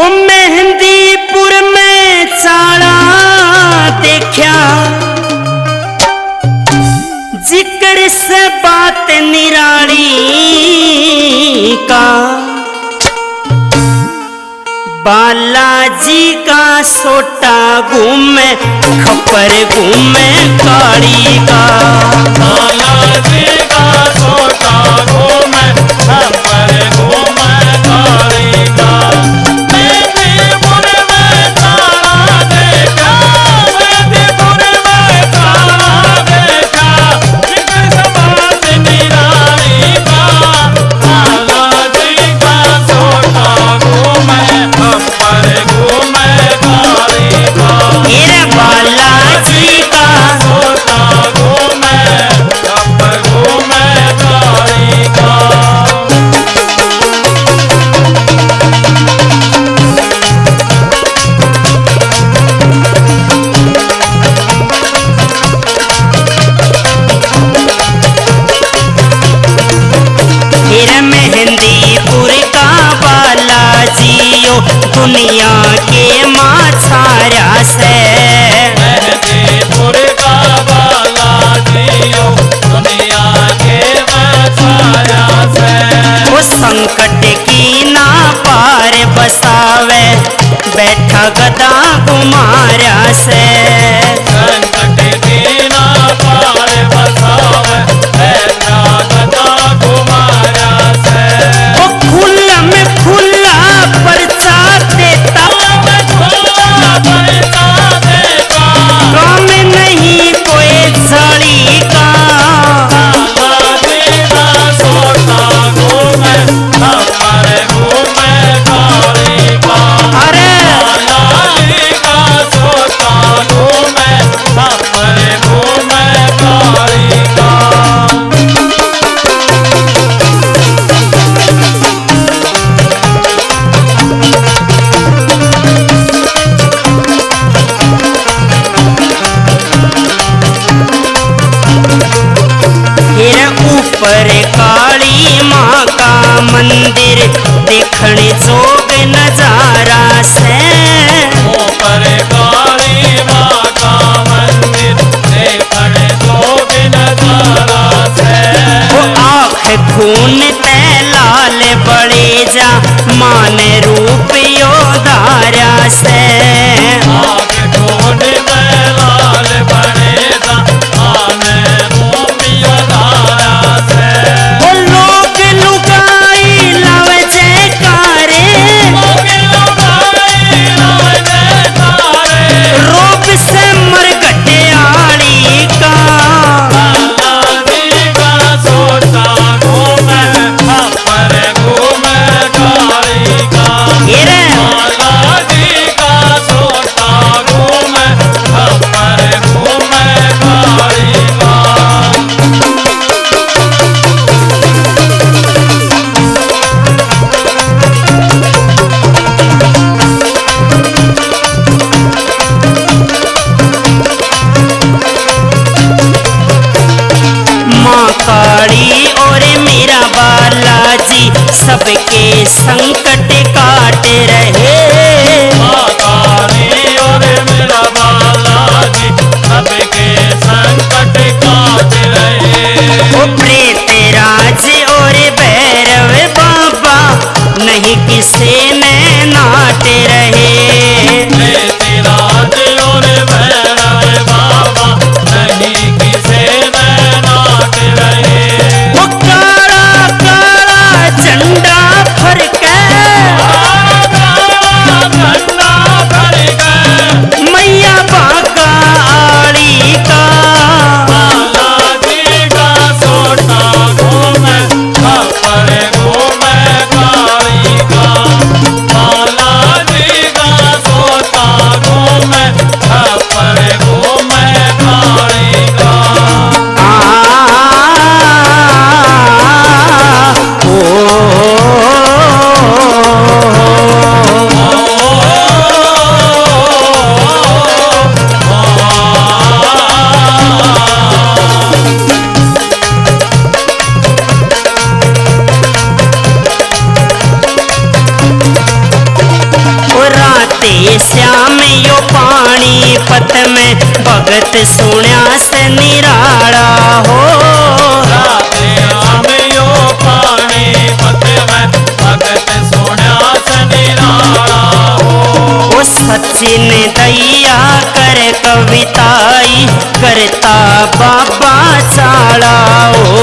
ओ मेहंदीपुर में चाला देखा जिक्र से बात निराली का बालाजी का सोटा घूमे खपर घूमे काली का बालाजी का सोटा घूमे खपर घूमे काली का मेहंदीपुर में तारा देखा मेहंदीपुर में तारा देखा जिक्र से बात निराली का बालाजी का सोटा घूमे खपर घूमे काली का मेरे बालाजी का सोटा घूमे खपर घूमे काली का मेरा मेहंदीपुर का बालाजियो दुनिया के माछारा से मेहंदीपुर का बालाजियो दुनिया के मछाया से वो संकट की ना पार बसावे बैठा गदा कुमारा से संकट की ना पार बसावे ऐसा गदा कुमारा से वो खुला में खुला परचा देता खुला परचा देता काम नहीं कोई साड़ी का बालाजी का सोटा घूमे खपर घूमे काली का अरे बालाजी का सोटा घूमे खपर घूमे काली का मेरा ऊपर काली माँ का मंदिर देखने जोग नजारा से ऊपर काली माँ का मंदिर देखने जोग नजारा से वो आँख खून ते लाल बड़े जा मान रूप योदारा से आँख ढूंढ में लाल बनेगा आने मोमिया धारा से वो लोग लुगाई लव जयकारे मोगी लुगाई लाले तारे रोब से मरगट आड़ी का बालाजी का सोटा घूमे खपर घूमे काली का मेरे बालाजी का सोटा घूमे खपर घूमे काली का माँ काली और मेरा बालाजी सबके संकट काट रहे माँ काली और मेरा बालाजी सबके संकट काट रहे वो प्रेत राज और भैरव बाबा नहीं किसे ने नाट रहे तेरा और भैरव बाबा नहीं किसे में नाट रहे वो काला काला झंडा फरके काला श्याम यो पानी पत में भगत सुण्या से निराला हो। राधे श्याम यो पानी पत में भगत सुण्या से निराला हो। ओ सचिन दैया कर कविताई करता बाबा चाला हो।